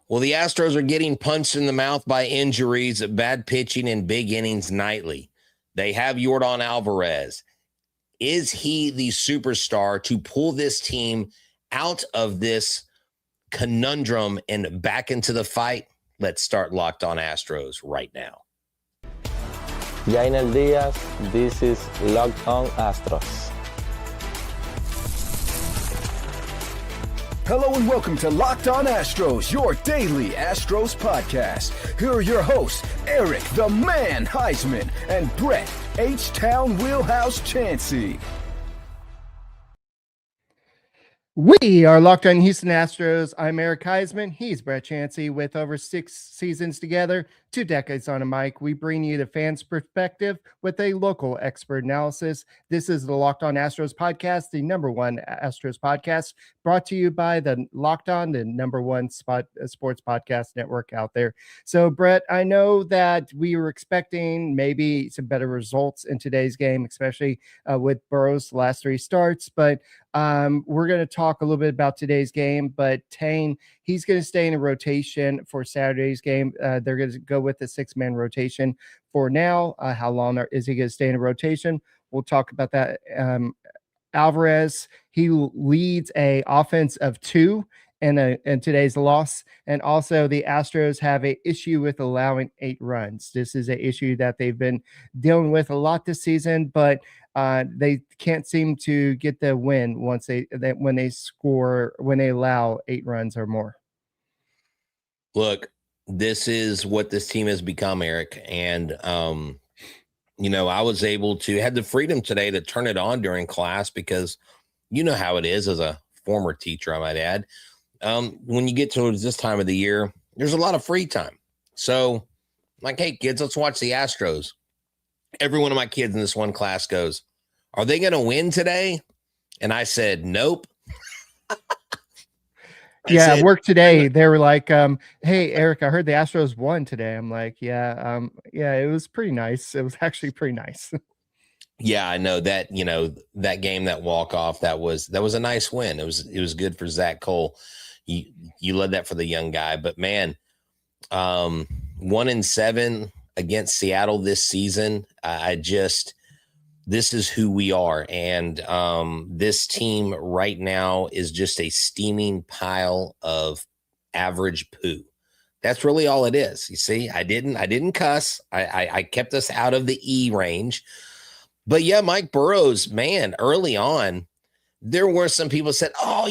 Well, the Astros are getting punched in the mouth by injuries, bad pitching, and big innings nightly. They have Yordan Alvarez. Is he the superstar to pull this team out of this conundrum and back into the fight? Let's start Locked On Astros right now. Yainel Diaz, this is Locked On Astros. Hello and welcome to Locked On Astros, your daily Astros podcast. Here are your hosts, Eric the Man Huysman and Brett H-Town Wheelhouse Chancey. We are Locked On Houston Astros. I'm Eric Huysman. He's Brett Chancey. With over 6 seasons together, 2 decades on a mic, we bring you the fans' perspective with a local expert analysis. This is the Locked On Astros podcast, the #1 Astros podcast, brought to you by the Locked On, the #1 sports podcast network out there. So, Brett, I know that we were expecting maybe some better results in today's game, especially with Burrows' last 3 starts, but we're going to talk a little bit about today's game, but Teng, he's going to stay in a rotation for Saturday's game. They're going to go with the 6-man rotation for now. How long is he going to stay in a rotation? We'll talk about that. Alvarez, he leads a offense of 2 in today's loss. And also the Astros have an issue with allowing 8 runs. This is an issue that they've been dealing with a lot this season, but they can't seem to get the win when they allow 8 runs or more. Look, this is what this team has become, Eric. And, I was able to had the freedom today to turn it on during class because you know how it is as a former teacher, I might add. When you get towards this time of the year, there's a lot of free time. So like, hey, kids, let's watch the Astros. Every one of my kids in this one class goes, are they going to win today? And I said, nope. At work today, they were like, hey, Eric, I heard the Astros won today. I'm like, yeah, it was pretty nice. It was actually pretty nice. Yeah, I know that, that game, that walk-off, that was a nice win. It was good for Zach Cole. You led that for the young guy, but man, 1-7 against Seattle this season. This is who we are. And this team right now is just a steaming pile of average poo. That's really all it is. You see, I didn't cuss. I kept us out of the E range. But yeah, Mike Burrows, man, early on, there were some people that said, oh,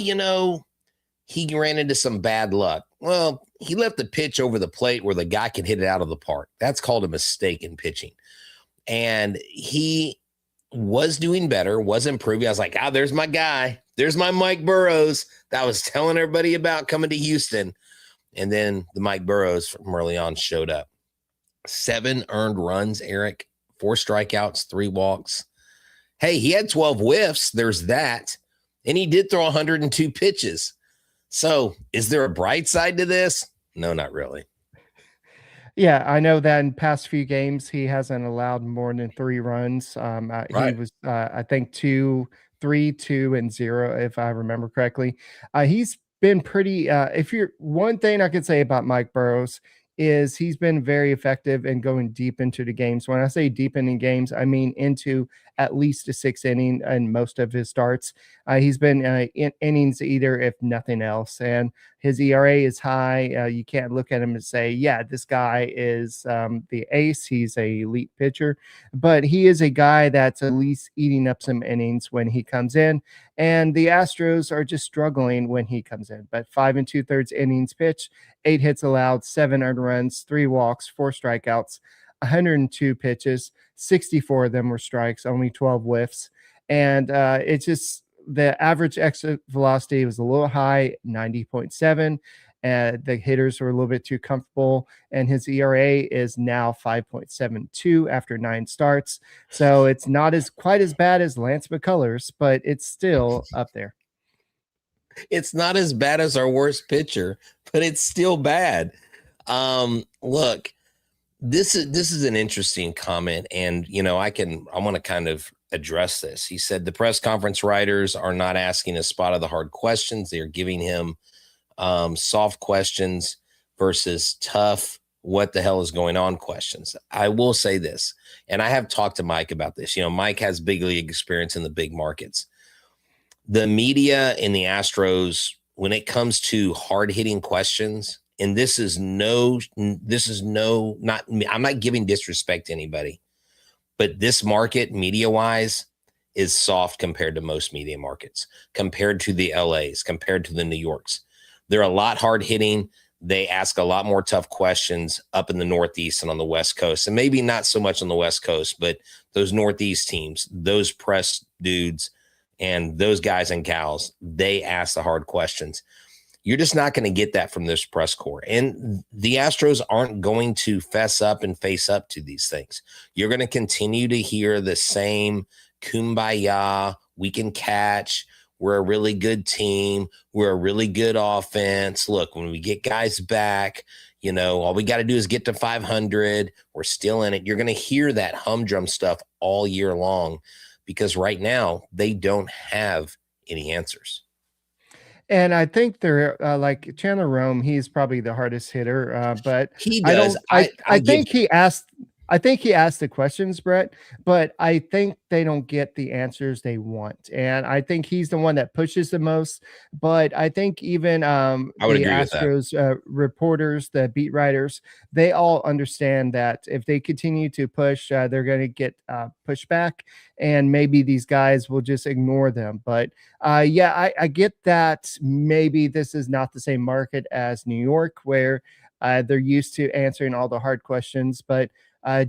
he ran into some bad luck. Well, he left the pitch over the plate where the guy could hit it out of the park. That's called a mistake in pitching. And he was doing better, was improving. I was like, there's my guy. There's my Mike Burrows that I was telling everybody about coming to Houston. And then the Mike Burrows from early on showed up. 7 earned runs, Eric, 4 strikeouts, 3 walks. Hey, he had 12 whiffs. There's that. And he did throw 102 pitches. So is there a bright side to this? No, not really. Yeah, I know that in past few games, he hasn't allowed more than 3 runs. Right. He was, I think, 3, 2, and 0, if I remember correctly. He's been pretty, one thing I could say about Mike Burrows is he's been very effective in going deep into the games. When I say deep in games, I mean into at least a 6th inning in most of his starts. He's been in innings either, if nothing else. And his ERA is high. You can't look at him and say, yeah, this guy is the ace. He's an elite pitcher. But he is a guy that's at least eating up some innings when he comes in. And the Astros are just struggling when he comes in. But 5 2/3 innings pitched, 8 hits allowed, 7 earned runs, 3 walks, 4 strikeouts, 102 pitches, 64 of them were strikes, only 12 whiffs. And it's just the average exit velocity was a little high, 90.7. The hitters were a little bit too comfortable, and his ERA is now 5.72 after 9 starts. So it's not quite as bad as Lance McCullers, but it's still up there. It's not as bad as our worst pitcher, but it's still bad. Look, this is an interesting comment, and I want to kind of address this. He said the press conference writers are not asking a spot of the hard questions. They are giving him soft questions. versus tough, what the hell is going on questions. I will say this, and I have talked to Mike about this. Mike has big league experience in the big markets. The media in the Astros, when it comes to hard-hitting questions, and I'm not giving disrespect to anybody, but this market, media-wise, is soft compared to most media markets, compared to the LAs, compared to the New Yorks. They're a lot hard-hitting. They ask a lot more tough questions up in the Northeast and on the West Coast, and maybe not so much on the West Coast, but those Northeast teams, those press dudes, and those guys and gals, they ask the hard questions. You're just not going to get that from this press corps. And the Astros aren't going to fess up and face up to these things. You're going to continue to hear the same kumbaya, we can catch, we're a really good team, we're a really good offense. Look, when we get guys back, all we got to do is get to 500. We're still in it. You're going to hear that humdrum stuff all year long, because right now they don't have any answers. And I think they're like Chandler Rome. He's probably the hardest hitter, but he does. I think he asked. I think he asked the questions, Brett, but I think they don't get the answers they want. And I think he's the one that pushes the most. But I think even the Astros reporters, the beat writers, they all understand that if they continue to push, they're going to get pushed back, and maybe these guys will just ignore them. But I get that maybe this is not the same market as New York, where they're used to answering all the hard questions. But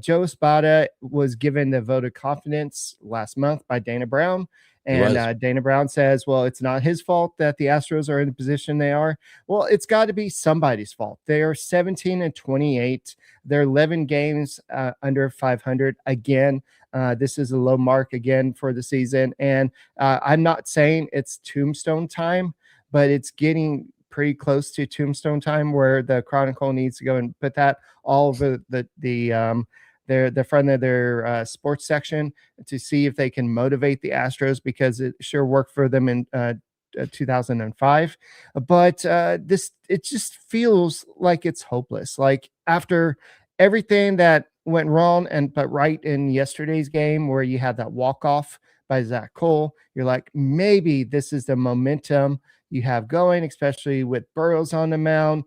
Joe Espada was given the vote of confidence last month by Dana Brown. And Dana Brown says, well, it's not his fault that the Astros are in the position they are. Well, it's got to be somebody's fault. They are 17-28. They're 11 games under 500. Again, this is a low mark again for the season. And I'm not saying it's tombstone time, but it's getting pretty close to tombstone time, where the Chronicle needs to go and put that all over the front of their sports section to see if they can motivate the Astros, because it sure worked for them in 2005. But it just feels like it's hopeless. Like after everything that went wrong but right in yesterday's game, where you had that walk-off by Zach Cole, you're like, maybe this is the momentum you have going, especially with Burrows on the mound.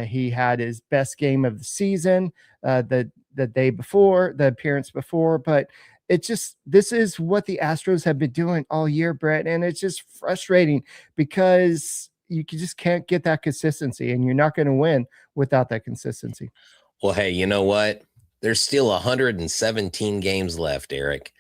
He had his best game of the season the day before, the appearance before, but this is what the Astros have been doing all year, Brett, and it's just frustrating because you just can't get that consistency, and you're not going to win without that consistency. Well, hey, you know what? There's still 117 games left, Eric.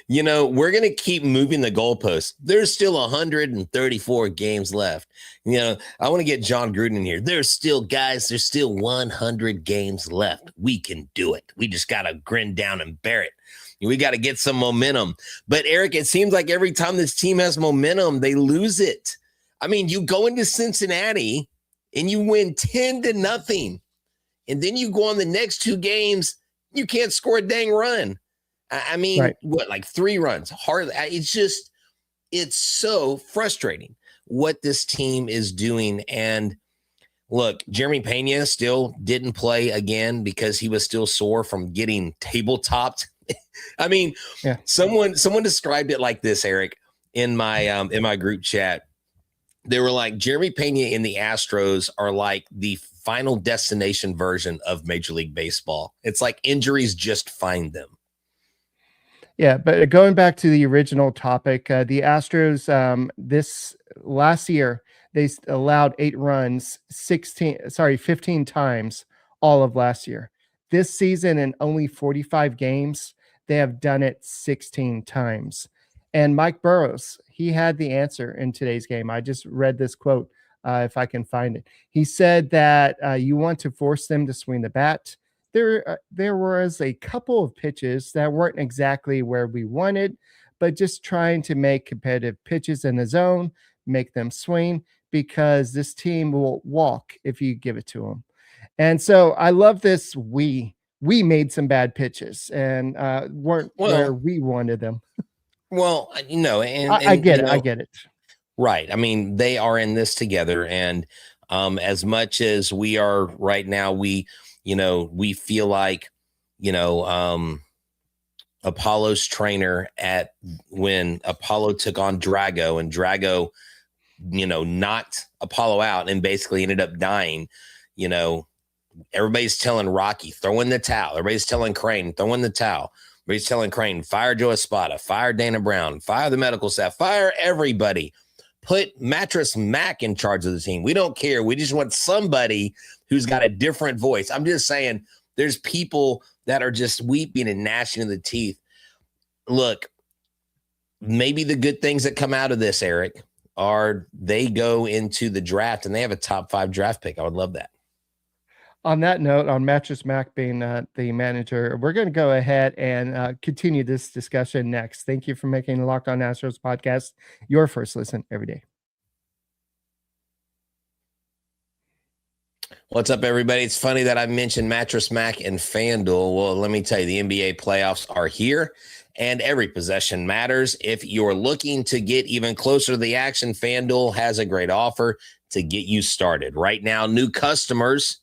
We're going to keep moving the goalposts. There's still 134 games left. I want to get John Gruden in here. There's still 100 games left. We can do it. We just got to grin down and bear it. We got to get some momentum. But Eric, it seems like every time this team has momentum, they lose it. I mean, you go into Cincinnati and you win 10-0. And then you go on the next two games, you can't score a dang run. I mean, right. What, like 3 runs? Hardly. It's so frustrating what this team is doing. And look, Jeremy Peña still didn't play again because he was still sore from getting tabletopped. I mean, yeah. Someone described it like this, Eric, in my group chat. They were like, Jeremy Peña and the Astros are like the final destination version of Major League Baseball. It's like injuries just find them. Yeah, but going back to the original topic, the Astros this last year, they allowed 8 runs 15 times all of last year. This season, in only 45 games, they have done it 16 times. And Mike Burrows, he had the answer in today's game. I just read this quote, if I can find it. He said that you want to force them to swing the bat. There was a couple of pitches that weren't exactly where we wanted, but just trying to make competitive pitches in the zone, make them swing, because this team will walk if you give it to them. And so I love this. We made some bad pitches and weren't where we wanted them. Well, and I get it. I get it. Right. I mean, they are in this together, and As much as we are right now, we feel like, Apollo's trainer when Apollo took on Drago, and Drago, knocked Apollo out and basically ended up dying. Everybody's telling Rocky, throw in the towel. Everybody's telling Crane, throw in the towel. Everybody's telling Crane, fire Joe Espada, fire Dana Brown, fire the medical staff, fire everybody. Put Mattress Mac in charge of the team. We don't care. We just want somebody who's got a different voice. I'm just saying, there's people that are just weeping and gnashing of the teeth. Look, maybe the good things that come out of this, Eric, are they go into the draft and they have a top 5 draft pick. I would love that. On that note, on Mattress Mac being the manager, we're going to go ahead and continue this discussion next. Thank you for making the Locked On Astros podcast your first listen every day. What's up, everybody? It's funny that I mentioned Mattress Mac and FanDuel. Well, let me tell you, the NBA playoffs are here, and every possession matters. If you're looking to get even closer to the action, FanDuel has a great offer to get you started. Right now, new customers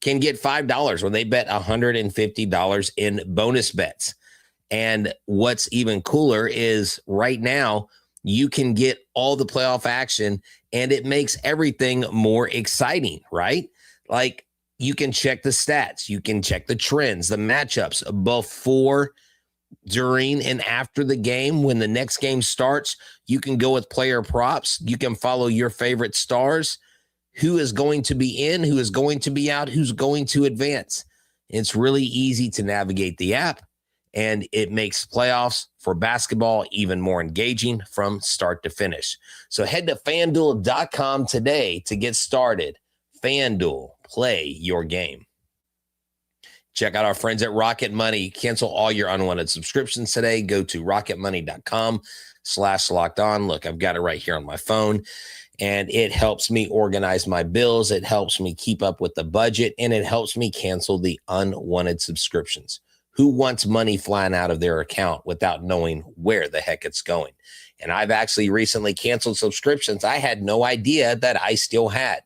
can get $5 when they bet $150 in bonus bets. And what's even cooler is right now, you can get all the playoff action, and it makes everything more exciting, right? Like, you can check the stats, you can check the trends, the matchups before, during, and after the game. When the next game starts, you can go with player props. You can follow your favorite stars, who is going to be in, who is going to be out, who's going to advance. It's really easy to navigate the app, and it makes playoffs for basketball even more engaging from start to finish. So head to FanDuel.com today to get started. FanDuel, play your game. Check out our friends at Rocket Money. Cancel all your unwanted subscriptions today. Go to rocketmoney.com/lockedon. Look, I've got it right here on my phone, and it helps me organize my bills. It helps me keep up with the budget, and it helps me cancel the unwanted subscriptions. Who wants money flying out of their account without knowing where the heck it's going? And I've actually recently canceled subscriptions I had no idea that I still had.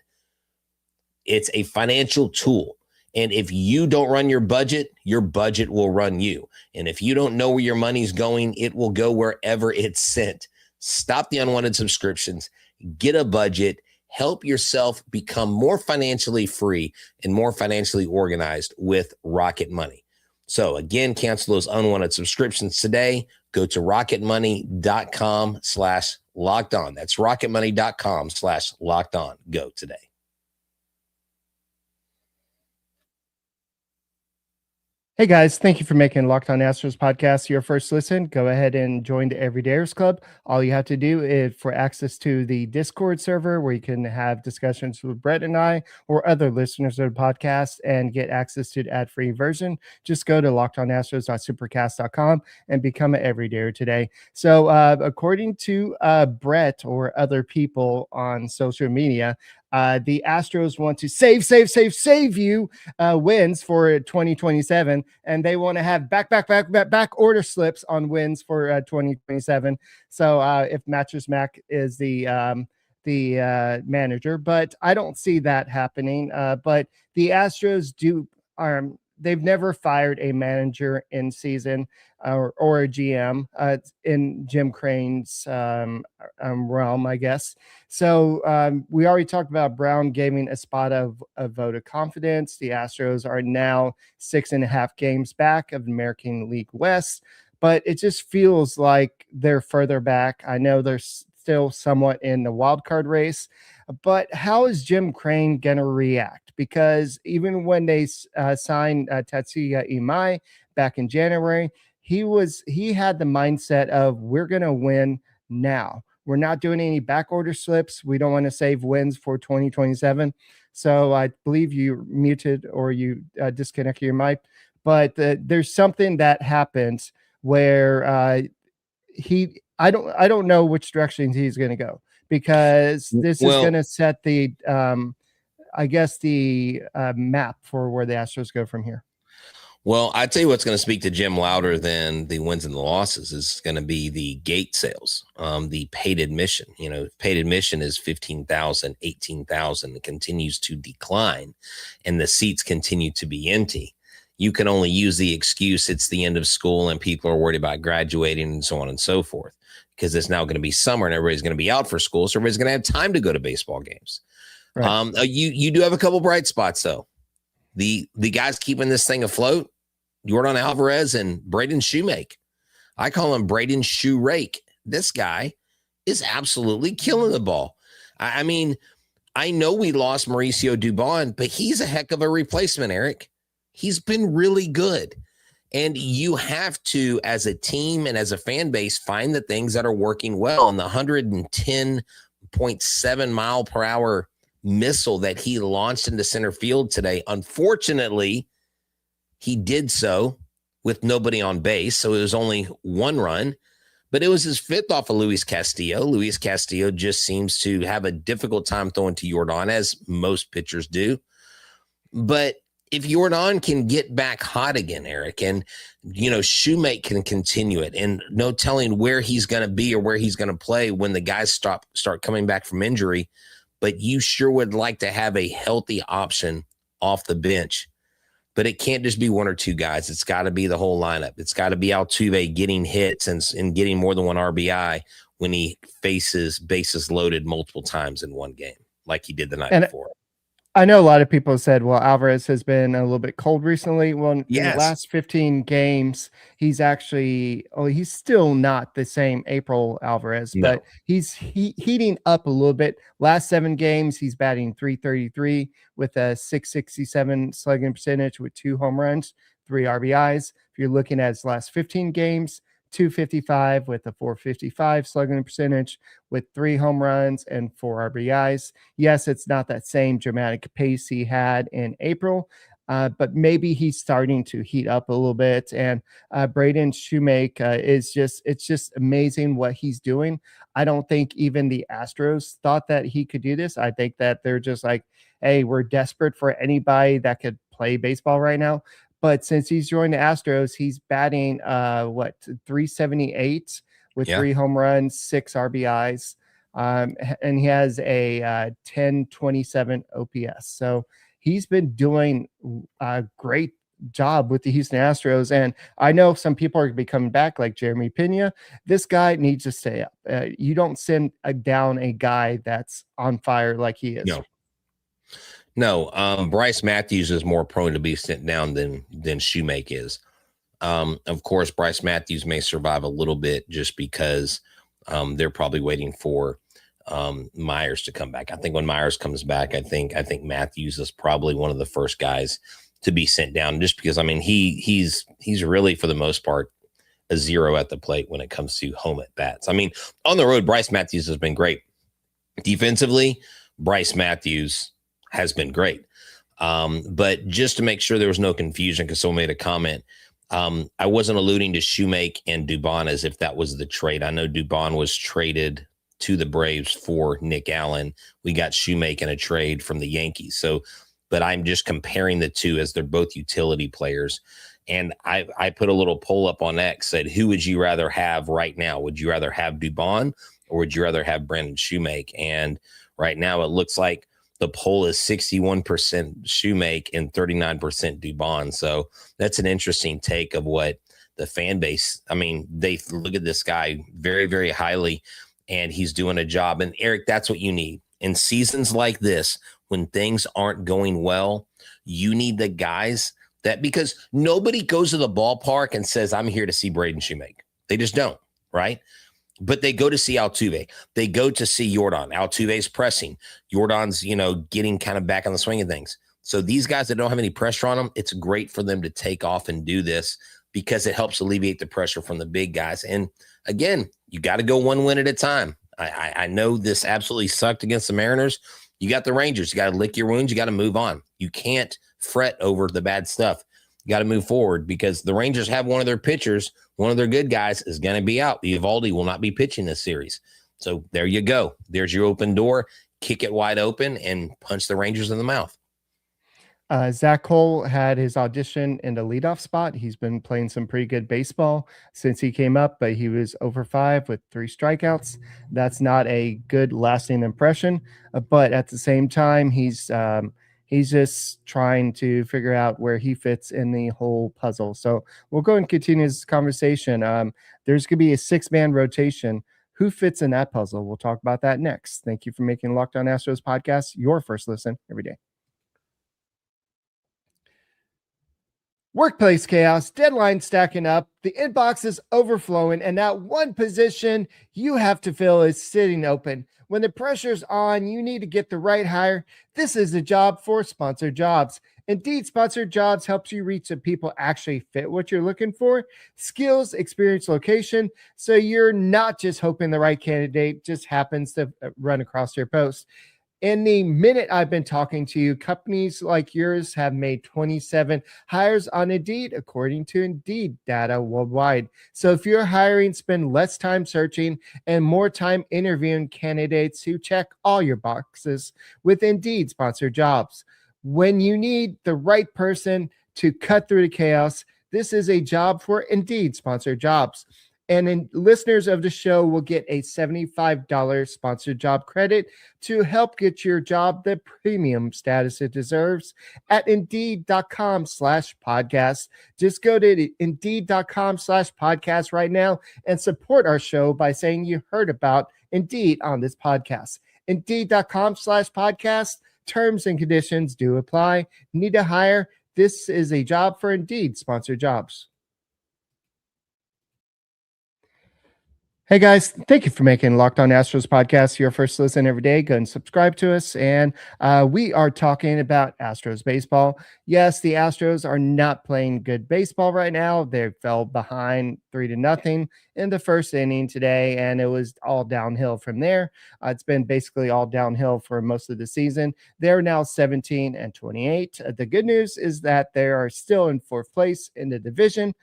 It's a financial tool. And if you don't run your budget will run you. And if you don't know where your money's going, it will go wherever it's sent. Stop the unwanted subscriptions, get a budget, help yourself become more financially free and more financially organized with Rocket Money. So again, cancel those unwanted subscriptions today. Go to rocketmoney.com/lockedon. That's rocketmoney.com/lockedon. Go today. Hey guys, thank you for making Locked On Astros podcast your first listen. Go ahead and join the Everydayers Club. All you have to do is for access to the Discord server where you can have discussions with Brett and I or other listeners of the podcast and get access to the ad-free version. Just go to lockedonastros.supercast.com and become an Everydayer today. So according to Brett or other people on social media, the Astros want to save you wins for 2027, and they want to have back order slips on wins for 2027. So if Mattress Mac is the manager, but I don't see that happening. But the Astros they've never fired a manager in season or a GM in Jim Crane's realm, I guess. So we already talked about Brown giving Espada a vote of confidence. The Astros are now 6.5 games back of the American League West, but it just feels like they're further back. I know they're still somewhat in the wild card race, but how is Jim Crane going to react? Because even when they signed Tatsuya Imai back in January, he had the mindset of, we're going to win now. We're not doing any back order slips. We don't want to save wins for 2027. So I believe you muted or you disconnected your mic, but there's something that happens where I don't know which direction he's going to go, because this is going to set the map for where the Astros go from here. Well, I tell you what's going to speak to Jim louder than the wins and the losses is going to be the gate sales, the paid admission. Paid admission is 15,000, 18,000. It continues to decline, and the seats continue to be empty. You can only use the excuse it's the end of school and people are worried about graduating and so on and so forth, because it's now going to be summer and everybody's going to be out for school, so everybody's going to have time to go to baseball games. Right. You do have a couple bright spots though. The guys keeping this thing afloat, Yordan Alvarez and Braden Shoemake. I call him Braden Shoe Rake. This guy is absolutely killing the ball. I mean, I know we lost Mauricio Dubon, but he's a heck of a replacement, Eric. He's been really good. And you have to, as a team and as a fan base, find the things that are working well. And the 110.7 mile per hour missile that he launched into center field today, unfortunately, he did so with nobody on base, so it was only one run, but it was his fifth off of Luis Castillo. Luis Castillo just seems to have a difficult time throwing to Yordan, as most pitchers do. But if Yordan can get back hot again, Eric, and, Shoemake can continue it, and no telling where he's going to be or where he's going to play when the guys start coming back from injury, but you sure would like to have a healthy option off the bench. But it can't just be one or two guys. It's got to be the whole lineup. It's got to be Altuve getting hits and getting more than one RBI when he faces bases loaded multiple times in one game, like he did the night before. I know a lot of people said, well, Alvarez has been a little bit cold recently. Well, in the last 15 games, he's still not the same April Alvarez, but he's heating up a little bit. Last 7 games, he's batting .333 with a .667 slugging percentage with 2 home runs, 3 RBIs. If you're looking at his last 15 games, .255 with a .455 slugging percentage with 3 home runs and 4 RBIs. Yes, it's not that same dramatic pace he had in April, but maybe he's starting to heat up a little bit. And Braden Shoemake it's just amazing what he's doing. I don't think even the Astros thought that he could do this. I think that they're just like, hey, we're desperate for anybody that could play baseball right now. But since he's joined the Astros, he's batting .378 with 3 home runs, 6 RBIs, and he has a .1027 OPS. So he's been doing a great job with the Houston Astros. And I know some people are going to be coming back, like Jeremy Peña. This guy needs to stay up. You don't send down a guy that's on fire like he is. No, Bryce Matthews is more prone to be sent down than Shoemake is. Of course, Bryce Matthews may survive a little bit just because they're probably waiting for Myers to come back. I think when Myers comes back, I think Matthews is probably one of the first guys to be sent down, just because he's really, for the most part, a 0 at the plate when it comes to home at bats. I mean, on the road, Bryce Matthews has been great. Defensively, Bryce Matthews has been great. But just to make sure there was no confusion, because someone made a comment, I wasn't alluding to Shoemake and Dubon as if that was the trade. I know Dubon was traded to the Braves for Nick Allen. We got Shoemake in a trade from the Yankees. But I'm just comparing the two as they're both utility players. And I put a little poll up on X, said, who would you rather have right now? Would you rather have Dubon or would you rather have Brandon Shoemake? And right now it looks like the poll is 61% Shoemake and 39% Dubon. So that's an interesting take of what the fan base, they look at this guy very, very highly, and he's doing a job. And Eric, that's what you need. In seasons like this, when things aren't going well, you need the guys that, because nobody goes to the ballpark and says, I'm here to see Braden Shoemake. They just don't, right? But they go to see Altuve. They go to see Yordan. Altuve's pressing. Yordan's, getting kind of back on the swing of things. So these guys that don't have any pressure on them, it's great for them to take off and do this because it helps alleviate the pressure from the big guys. And again, you got to go one win at a time. I know this absolutely sucked against the Mariners. You got the Rangers. You got to lick your wounds. You got to move on. You can't fret over the bad stuff. You got to move forward because the Rangers have one of their pitchers, one of their good guys is going to be out. Eovaldi will not be pitching this series. So there you go. There's your open door. Kick it wide open and punch the Rangers in the mouth. Zach Cole had his audition in the leadoff spot. He's been playing some pretty good baseball since he came up, but he was over 5 with 3 strikeouts. That's not a good lasting impression. But at the same time, he's just trying to figure out where he fits in the whole puzzle. So we'll go and continue this conversation. There's going to be a 6-man rotation. Who fits in that puzzle? We'll talk about that next. Thank you for making Locked On Astros podcast your first listen every day. Workplace chaos, deadline stacking up, the inbox is overflowing, and that one position you have to fill is sitting open. When the pressure's on, you need to get the right hire. This is a job for Sponsored Jobs. Indeed, Sponsored Jobs helps you reach the people actually fit what you're looking for, skills, experience, location, so you're not just hoping the right candidate just happens to run across your post. In the minute I've been talking to you, companies like yours have made 27 hires on Indeed, according to Indeed data worldwide. So if you're hiring, spend less time searching and more time interviewing candidates who check all your boxes with Indeed Sponsored Jobs. When you need the right person to cut through the chaos, this is a job for Indeed Sponsored Jobs. And listeners of the show will get a $75 sponsored job credit to help get your job the premium status it deserves at Indeed.com/podcast. Just go to Indeed.com/podcast right now and support our show by saying you heard about Indeed on this podcast. Indeed.com/podcast. Terms and conditions do apply. Need to hire? This is a job for Indeed Sponsored Jobs. Hey guys, thank you for making Locked On Astros podcast your first listen every day. Go and subscribe to us. And we are talking about Astros baseball. Yes, the Astros are not playing good baseball right now. They fell behind 3-0 in the first inning today, and it was all downhill from there. It's been basically all downhill for most of the season. They're now 17-28. The good news is that they are still in 4th place in the division.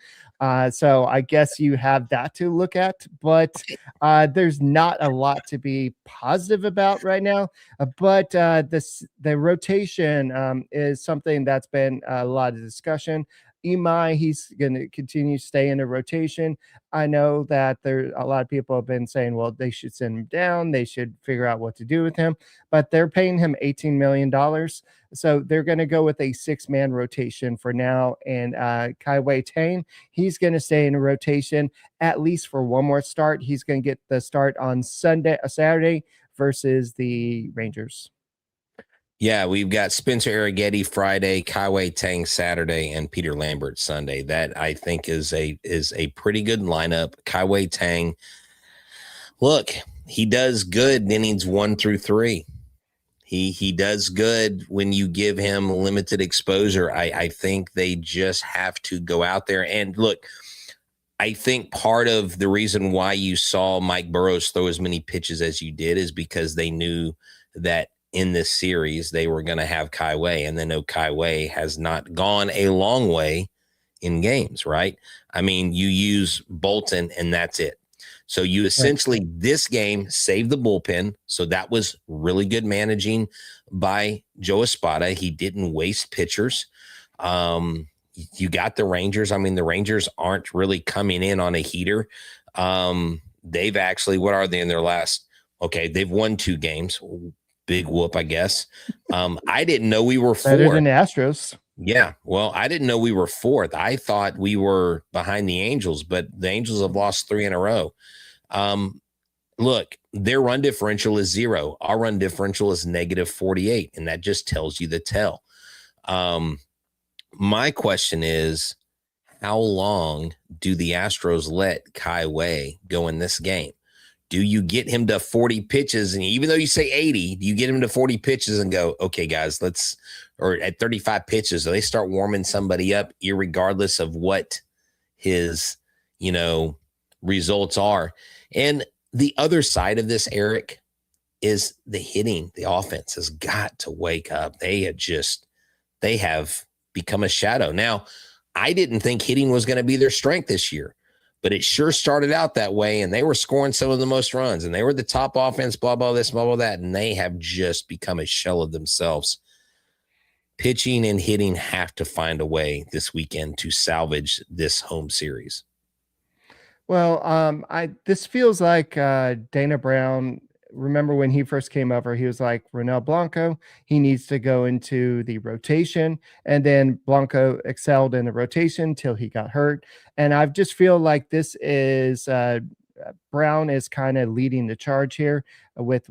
So I guess you have that to look at, but there's not a lot to be positive about right now. But the rotation is something that's been a lot of discussion. Imai, he's going to continue to stay in the rotation. I know that there a lot of people have been saying, well, they should send him down. They should figure out what to do with him. But they're paying him $18 million. So they're going to go with a 6-man rotation for now. And Kai-Wei Teng, he's going to stay in a rotation at least for one more start. He's going to get the start on Saturday versus the Rangers. Yeah, we've got Spencer Arrighetti Friday, Kai-Wei Teng Saturday, and Peter Lambert Sunday. That I think is a pretty good lineup. Kai-Wei Teng, look, he does good in innings 1 through 3. He does good when you give him limited exposure. I think they just have to go out there and look. I think part of the reason why you saw Mike Burrows throw as many pitches as you did is because they knew that in this series they were going to have Kai-Wei, and they know Kai-Wei has not gone a long way in games, right? I mean, you use Bolton and that's it. So you essentially this game saved the bullpen. So that was really good managing by Joe Espada. He didn't waste pitchers. You got the Rangers. I mean, the Rangers aren't really coming in on a heater. They've actually, what are they in their last? Okay, they've won 2 games. Big whoop, I guess. I didn't know we were 4th. Better than the Astros. Yeah, well, I didn't know we were 4th. I thought we were behind the Angels, but the Angels have lost 3 in a row. Look, their run differential is 0. Our run differential is -48, and that just tells you the tell. My question is, how long do the Astros let Kai-Wei go in this game? Do you get him to 40 pitches? And even though you say 80, do you get him to 40 pitches and go, okay, guys, or at 35 pitches, do they start warming somebody up irregardless of what his, results are? And the other side of this, Eric, is the hitting. The offense has got to wake up. They have become a shadow. Now, I didn't think hitting was going to be their strength this year, but it sure started out that way, and they were scoring some of the most runs, and they were the top offense, blah, blah, this, blah, blah, that, and they have just become a shell of themselves. pitching and hitting have to find a way this weekend to salvage this home series. Well, this feels like Dana Brown. Remember when he first came over, he was like, Ronel Blanco, he needs to go into the rotation. And then Blanco excelled in the rotation till he got hurt. And I just feel like this is Brown is kind of leading the charge here with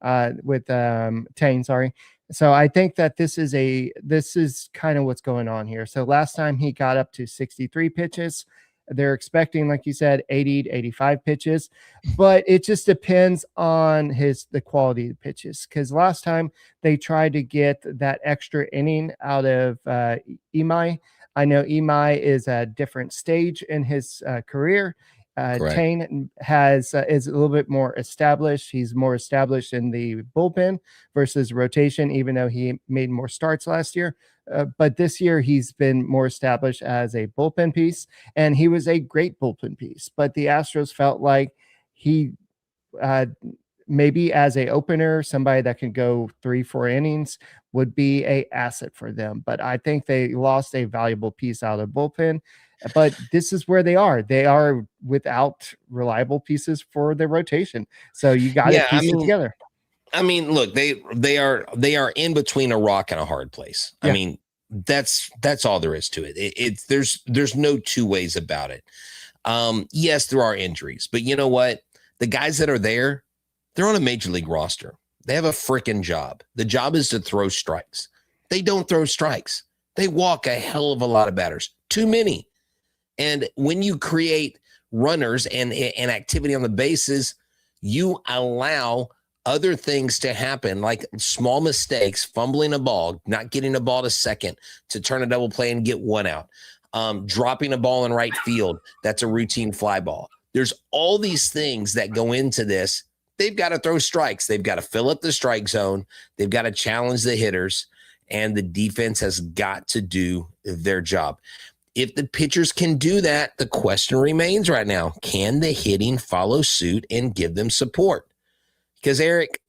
Tang, sorry. So I think that this is kind of what's going on here. So last time he got up to 63 pitches. They're expecting, like you said, 80 to 85 pitches, but it just depends on the quality of the pitches. Because last time they tried to get that extra inning out of Imai. I know Imai is at a different stage in his career. Tang is a little bit more established. He's more established in the bullpen versus rotation, even though he made more starts last year. But this year he's been more established as a bullpen piece, and he was a great bullpen piece. But the Astros felt like he maybe as a opener, somebody that can go 3-4 innings would be a asset for them. But I think they lost a valuable piece out of bullpen. But this is where they are. They are without reliable pieces for the rotation. So you got to piece it together. I mean, look, they are in between a rock and a hard place. Yeah. I mean, that's all there is to it. There's no two ways about it. Yes, there are injuries, but you know what? The guys that are there, they're on a major league roster. They have a freaking job. The job is to throw strikes. They don't throw strikes. They walk a hell of a lot of batters. Too many. And when you create runners and activity on the bases, you allow other things to happen, like small mistakes, fumbling a ball, not getting a ball to second to turn a double play and get one out, dropping a ball in right field. That's a routine fly ball. There's all these things that go into this. They've got to throw strikes. They've got to fill up the strike zone. They've got to challenge the hitters, and the defense has got to do their job. If the pitchers can do that, the question remains right now, can the hitting follow suit and give them support? Because, Eric,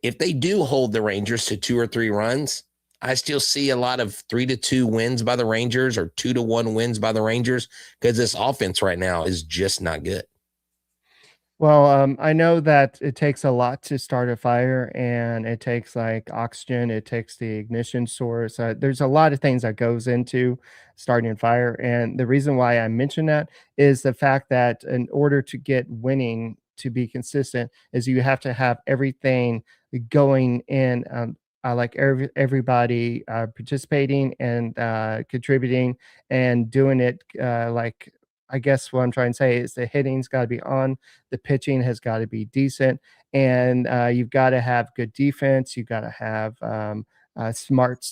if they do hold the Rangers to 2 or 3 runs, I still see a lot of 3-2 wins by the Rangers or 2-1 wins by the Rangers, because this offense right now is just not good. Well, I know that it takes a lot to start a fire, and it takes like oxygen, it takes the ignition source. There's a lot of things that goes into starting a fire. And the reason why I mention that is the fact that in order to get winning to be consistent is you have to have everything going in, like everybody participating and contributing and doing it like, I guess what I'm trying to say is the hitting's got to be on, the pitching has got to be decent, and you've got to have good defense. You've got to have smart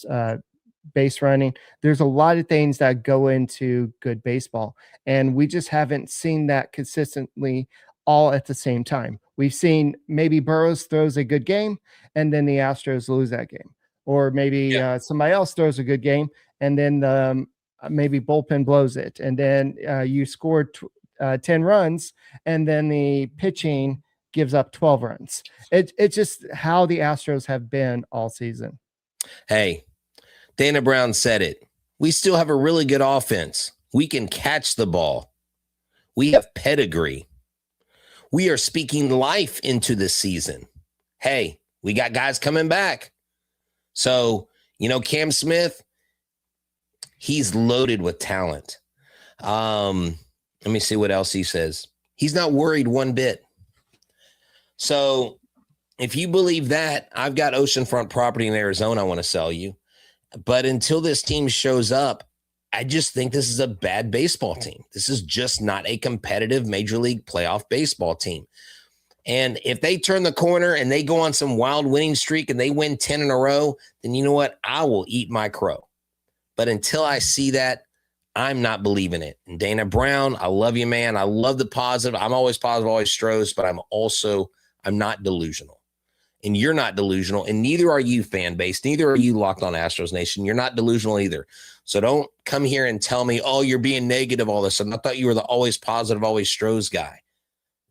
base running. There's a lot of things that go into good baseball, and we just haven't seen that consistently all at the same time. We've seen maybe Burrows throws a good game, and then the Astros lose that game, or maybe somebody else throws a good game, and then maybe bullpen blows it, and then you scored 10 runs, and then the pitching gives up 12 runs. It's just how the Astros have been all season. Hey, Dana Brown said it. We still have a really good offense. We can catch the ball. We have pedigree. We are speaking life into this season. Hey, we got guys coming back. So, Cam Smith, he's loaded with talent. Let me see what else he says. He's not worried one bit. So if you believe that, I've got oceanfront property in Arizona I want to sell you. But until this team shows up, I just think this is a bad baseball team. This is just not a competitive Major League playoff baseball team. And if they turn the corner and they go on some wild winning streak and they win 10 in a row, then you know what? I will eat my crow. But until I see that, I'm not believing it. And Dana Brown, I love you, man. I love the positive. I'm always positive, always Astros, but I'm not delusional. And you're not delusional, and neither are you, fan base. Neither are you, Locked On Astros Nation. You're not delusional either. So don't come here and tell me, oh, you're being negative all this. And I thought you were the always positive, always Astros guy.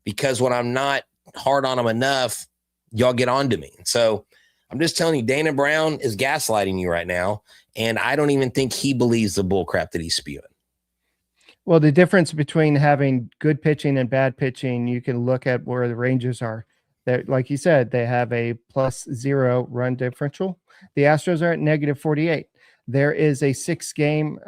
Because when I'm not hard on them enough, y'all get on to me. So I'm just telling you, Dana Brown is gaslighting you right now, and I don't even think he believes the bull crap that he's spewing. Well, the difference between having good pitching and bad pitching, you can look at where the Rangers are. They're, like you said, they have a +0 run differential. The Astros are at -48. There is a 6-game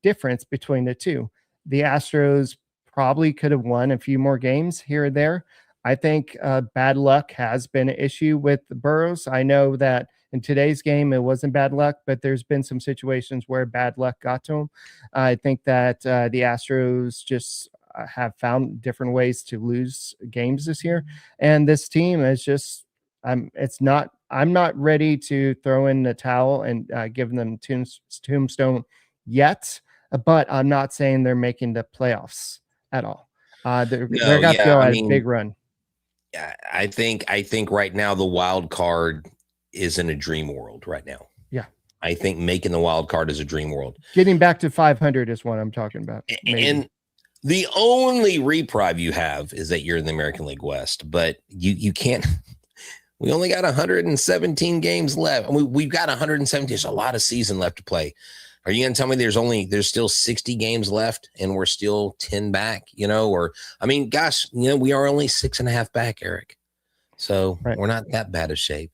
difference between the two. The Astros probably could have won a few more games here or there. I think bad luck has been an issue with the Burrows. I know that in today's game, it wasn't bad luck, but there's been some situations where bad luck got to him. I think that the Astros just have found different ways to lose games this year. And this team is just, I'm not ready to throw in the towel and give them tombstone yet, but I'm not saying they're making the playoffs at all. They're got to go at a big run. I think right now the wild card is in a dream world right now. Yeah. I think making the wild card is a dream world. Getting back to 500 is what I'm talking about. Maybe. And the only reprieve you have is that you're in the American League West, but you can't. We only got 117 games left. We've got 117. There's a lot of season left to play. Are you going to tell me there's still 60 games left and we're still 10 back, you know, or, I mean, gosh, you know, we are only 6.5 back, Eric. So We're not that bad of shape.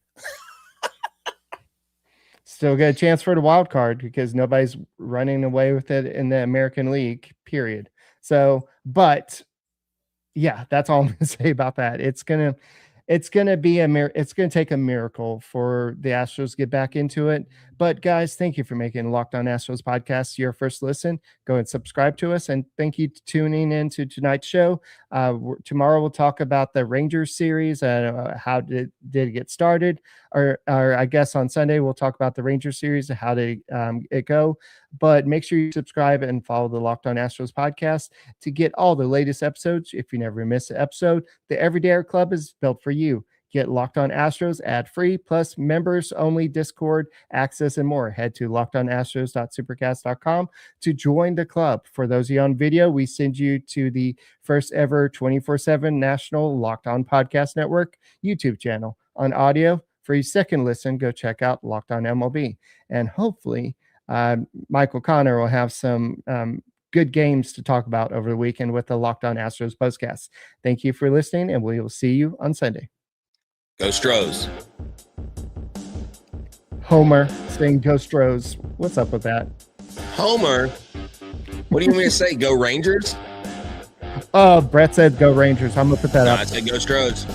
Still get a chance for the wild card because nobody's running away with it in the American League, period. So, but yeah, that's all I'm going to say about that. It's going to take a miracle for the Astros to get back into it. But guys, thank you for making Locked On Astros podcast your first listen. Go and subscribe to us, and thank you for tuning in to tonight's show. Tomorrow we'll talk about the Rangers series. How did it get started? Or I guess on Sunday we'll talk about the Rangers series. How did it go? But make sure you subscribe and follow the Locked On Astros podcast to get all the latest episodes. If you never miss an episode, the Everydayer Club is built for you. Get Locked On Astros ad-free, plus members-only Discord access and more. Head to lockedonastros.supercast.com to join the club. For those of you on video, we send you to the first ever 24/7 national Locked On Podcast Network YouTube channel. On audio, for your second listen, go check out Locked On MLB. And hopefully, Michael Connor will have some good games to talk about over the weekend with the Locked On Astros podcast. Thank you for listening, and we will see you on Sunday. Go Stros. Homer saying Go Stros. What's up with that? Homer? What do you want me to say? Go Rangers? Oh, Brett said Go Rangers. I'm going to put that up. I said Go Stros.